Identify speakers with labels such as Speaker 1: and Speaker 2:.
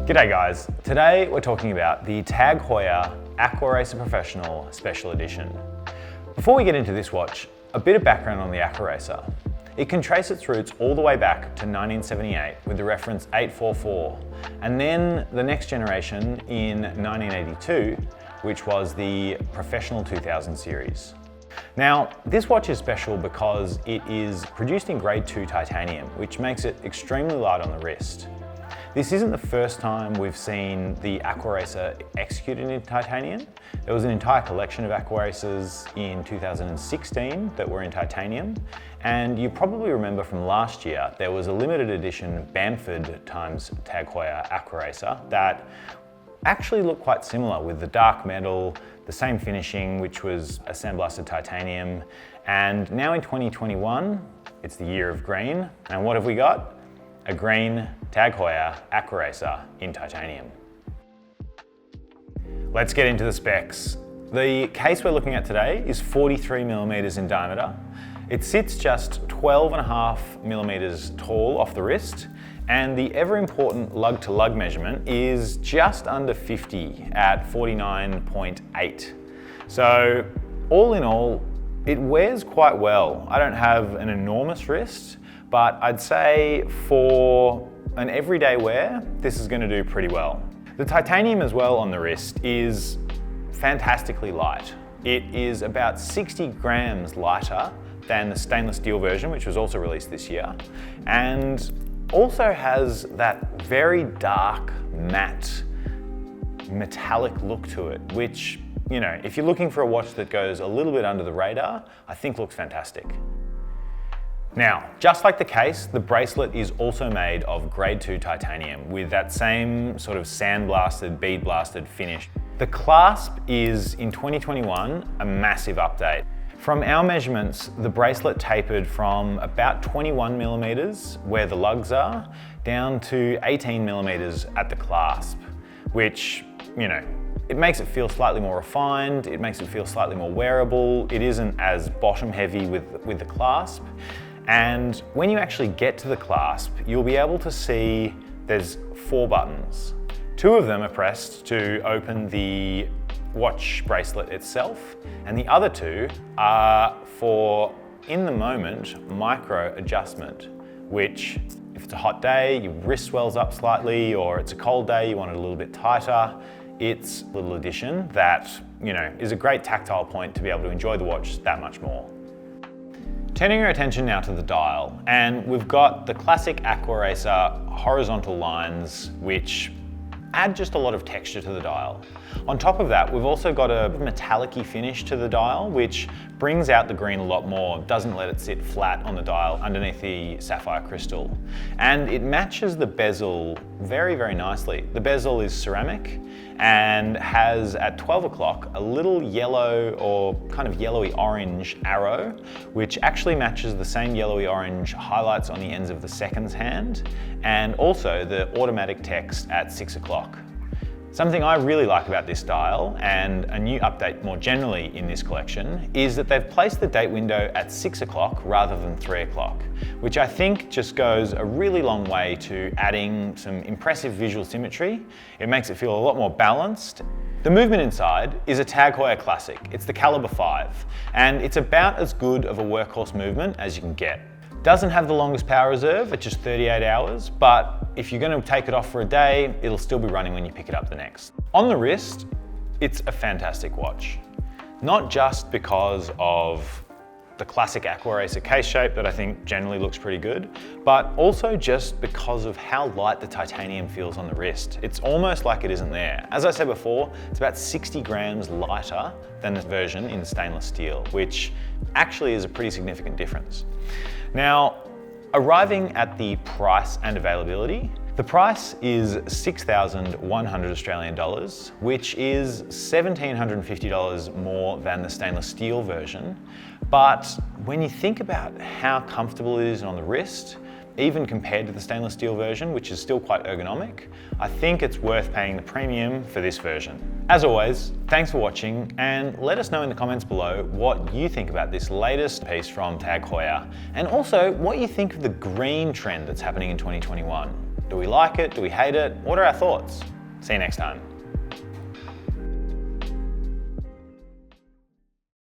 Speaker 1: G'day guys, today we're talking about the TAG Heuer Aquaracer Professional Special Edition. Before we get into this watch, a bit of background on the Aquaracer. It can trace its roots all the way back to 1978 with the reference 844, and then the next generation in 1982, which was the Professional 2000 series. Now, this watch is special because it is produced in grade 2 titanium, which makes it extremely light on the wrist. This isn't the first time we've seen the Aquaracer executed in titanium. There was an entire collection of Aquaracers in 2016 that were in titanium. And you probably remember from last year, there was a limited edition Bamford times TAG Heuer Aquaracer that actually looked quite similar with the dark metal, the same finishing, which was a sandblasted titanium. And now in 2021, it's the year of green. And what have we got? A green TAG Heuer Aquaracer in titanium. Let's get into the specs. The case we're looking at today is 43mm in diameter. It sits just 12.5mm tall off the wrist, and the ever important lug to lug measurement is just under 50 at 49.8. So all in all, it wears quite well. I don't have an enormous wrist, but I'd say for an everyday wear, this is going to do pretty well. The titanium as well on the wrist is fantastically light. It is about 60 grams lighter than the stainless steel version, which was also released this year, and also has that very dark, matte, metallic look to it, which, you know, if you're looking for a watch that goes a little bit under the radar, I think looks fantastic. Now, just like the case, the bracelet is also made of grade 2 titanium with that same sort of sandblasted, bead blasted finish. The clasp is, in 2021, a massive update. From our measurements, the bracelet tapered from about 21mm where the lugs are, down to 18mm at the clasp, which, you know, it makes it feel slightly more refined, it makes it feel slightly more wearable, it isn't as bottom heavy with the clasp. And when you actually get to the clasp, you'll be able to see there's 4 buttons. 2 of them are pressed to open the watch bracelet itself, and the other 2 are for, in the moment, micro adjustment, which if it's a hot day, your wrist swells up slightly, or it's a cold day, you want it a little bit tighter, it's a little addition that, you know, is a great tactile point to be able to enjoy the watch that much more. Turning our attention now to the dial, and we've got the classic Aquaracer horizontal lines, which add just a lot of texture to the dial. On top of that, we've also got a metallic-y finish to the dial, which brings out the green a lot more, doesn't let it sit flat on the dial underneath the sapphire crystal. And it matches the bezel very, very nicely. The bezel is ceramic and has, at 12 o'clock, a little yellow or kind of yellowy orange arrow, which actually matches the same yellowy orange highlights on the ends of the seconds hand, and also the automatic text at 6 o'clock. Something I really like about this dial, and a new update more generally in this collection, is that they've placed the date window at 6 o'clock rather than 3 o'clock, which I think just goes a really long way to adding some impressive visual symmetry. It makes it feel a lot more balanced. The movement inside is a TAG Heuer classic. It's the caliber 5, and it's about as good of a workhorse movement as you can get. Doesn't have the longest power reserve at just 38 hours, but if you're going to take it off for a day, it'll still be running when you pick it up the next. On the wrist, it's a fantastic watch. Not just because of the classic Aquaracer case shape that I think generally looks pretty good, but also just because of how light the titanium feels on the wrist. It's almost like it isn't there. As I said before, it's about 60 grams lighter than the version in stainless steel, which actually is a pretty significant difference. Now, arriving at the price and availability, the price is $6,100 Australian dollars, which is $1,750 more than the stainless steel version. But when you think about how comfortable it is on the wrist, even compared to the stainless steel version, which is still quite ergonomic, I think it's worth paying the premium for this version. As always, thanks for watching, and let us know in the comments below what you think about this latest piece from TAG Heuer, and also what you think of the green trend that's happening in 2021. Do we like it? Do we hate it? What are our thoughts? See you next time.